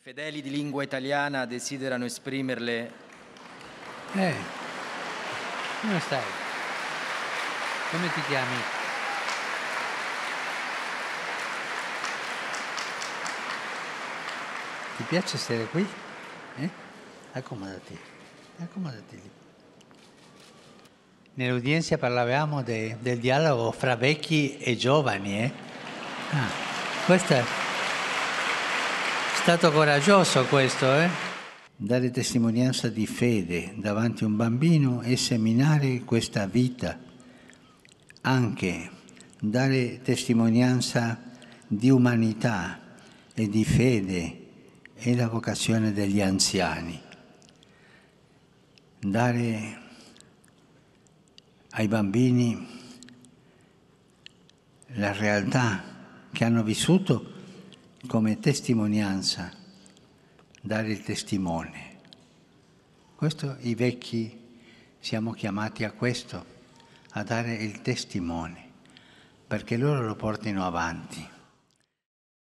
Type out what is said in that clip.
fedeli di lingua italiana desiderano esprimerle. Come stai? Come ti chiami? Ti piace stare qui? Accomodati, accomodati lì. Nell'udienza parlavamo del dialogo fra vecchi e giovani. Questo è stato coraggioso, questo, Dare testimonianza di fede davanti a un bambino e seminare questa vita. Anche dare testimonianza di umanità e di fede è la vocazione degli anziani. Dare ai bambini la realtà che hanno vissuto come testimonianza, dare il testimone. Questo i vecchi siamo chiamati a questo, a dare il testimone, perché loro lo portino avanti.